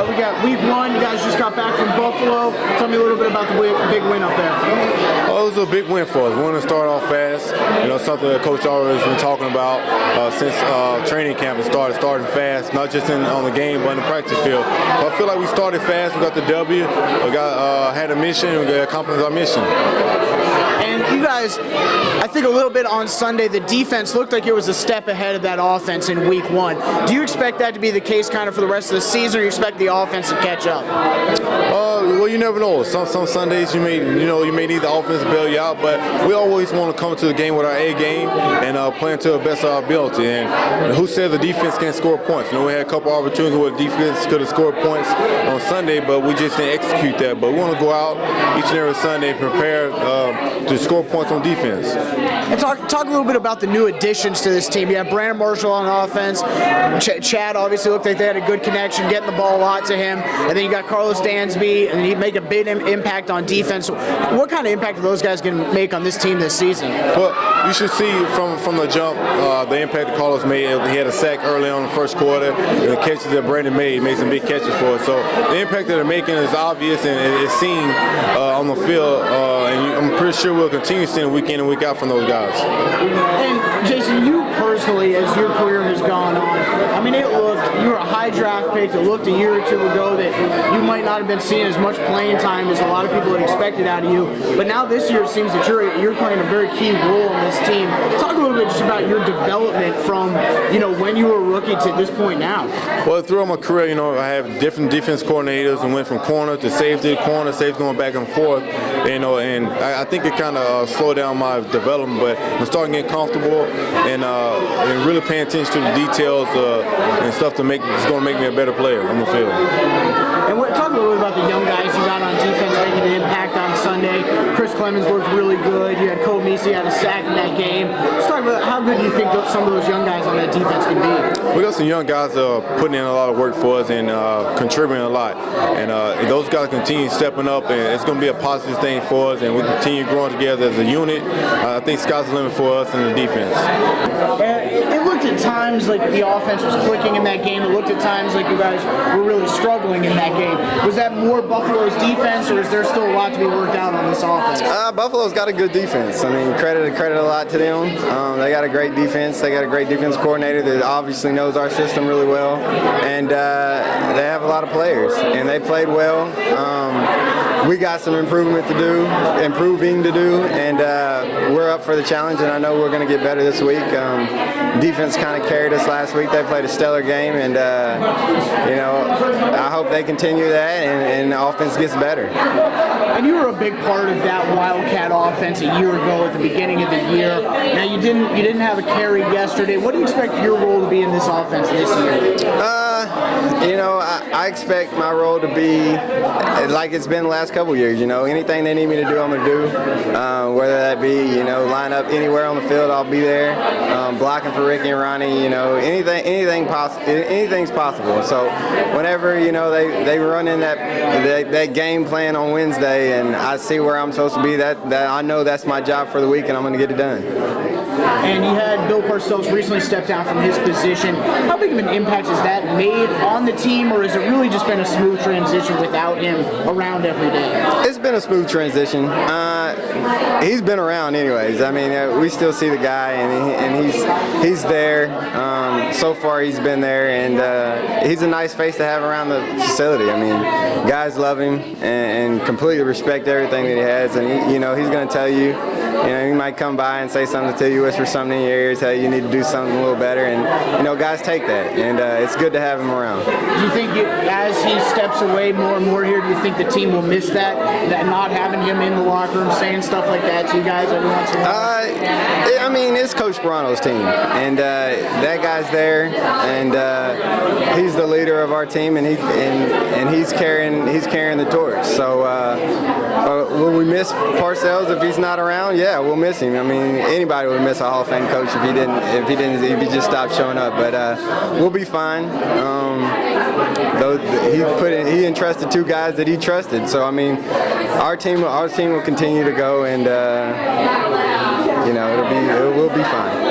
We got week 1. You guys just got back from Buffalo. Tell me a little bit about the big win up there. Oh, it was a big win for us. We wanted to start off fast. Something that Coach always been talking about since training camp has starting fast, not just on the game, but in the practice field. So I feel like we started fast. We got the W. We had a mission. We accomplished our mission. And you guys, I think a little bit on Sunday, the defense looked like it was a step ahead of that offense in week 1. Do you expect that to be the case kind of for the rest of the season, or you expect the offense to catch up? Well, you never know. Some Sundays you may need the offense to bail you out, but we always want to come to the game with our A game and playing to the best of our ability. And who said the defense can't score points? We had a couple opportunities where the defense could have scored points on Sunday, but we just didn't execute that. But we want to go out each and every Sunday and prepare to score points on defense. And talk a little bit about the new additions to this team. You have Brandon Marshall on offense. Chad obviously looked like they had a good connection, getting the ball a lot to him. And then you got Carlos Dansby, and he made a big impact on defense. What kind of impact are those guys going to make on this team this season? Well, you should see from the jump the impact that Carlos made. He had a sack early on in the first quarter, and the catches that Brandon made some big catches for us. So the impact that they're making is obvious and it's seen on the field, and I'm pretty sure we'll continue seeing week in and week out from those guys. And Jason, you personally, as your career has gone on, I mean, you were a high draft pick. It looked a year or two ago that you might not have been seeing as much playing time as a lot of people had expected out of you. But now this year it seems that you're playing a very key role in this team. Talk a little bit just about your development from when you were a rookie to this point now. Well, throughout my career, I have different defense coordinators and went from corner to safety, going back and forth. And I think it kind of slowed down my development, but I'm starting to get comfortable and really paying attention to the details and stuff it's going to make me a better player on the field. And talk a little bit about the young guys you got on defense making an impact on Sunday. Chris Clemens looked really good. You had Cole Meese had a sack in that game. Just talk about how good do you think some of those young guys on that defense can be? We got some young guys putting in a lot of work for us and contributing a lot. And those guys continue stepping up, and it's going to be a positive thing for us, and we continue growing together as a unit. I think sky's the limit for us in the defense. It looked at times like the offense was clicking in that game. It looked at times like you guys were really struggling in that game. Was that more Buffalo's defense, or is there still a lot to be worked out on this offense? Buffalo's got a good defense. I mean, credit a lot to them. They got a great defense. They got a great defense coordinator that obviously knows our system really well, and they have a lot of players, and they played well. We got some improving to do, and we're up for the challenge, and I know we're going to get better this week. Defense kind of carried us last week. They played a stellar game, and I hope they continue that, and the offense gets better. And you were a big part of that Wildcat offense a year ago at the beginning of the year. Now you didn't have a carry yesterday. What do you expect your role to be in this offense this year? I expect my role to be like it's been the last couple of years. Anything they need me to do, I'm going to do. Whether that be, line up anywhere on the field, I'll be there. Blocking for Ricky and Ronnie, anything's possible. So whenever, they run in that game plan on Wednesday and I see where I'm supposed to be, that I know that's my job for the week and I'm going to get it done. And you had Bill Parcells recently step down from his position. How big of an impact has that made on the team, or has it really just been a smooth transition without him around every day? It's been a smooth transition. He's been around anyways. I mean, we still see the guy, and he's there. So far, he's been there, and he's a nice face to have around the facility. I mean, guys love him and completely respect everything that he has, and he's going to tell you. He might come by and say something to you, whisper something in your ear, tell you need to do something a little better, and guys take that, and it's good to have him around. Do you think as he steps away more and more here, do you think the team will miss that not having him in the locker room saying stuff like that to you guys every once in a while? I mean, it's Coach Brano's team, and that guy's there, and he's the leader of our team, and he's carrying the torch. So will we miss Parcells if he's not around? Yeah, we'll miss him. I mean, anybody would miss a Hall of Fame coach if he just stopped showing up. But we'll be fine. He entrusted two guys that he trusted. So I mean, our team will continue to go, and we'll be fine.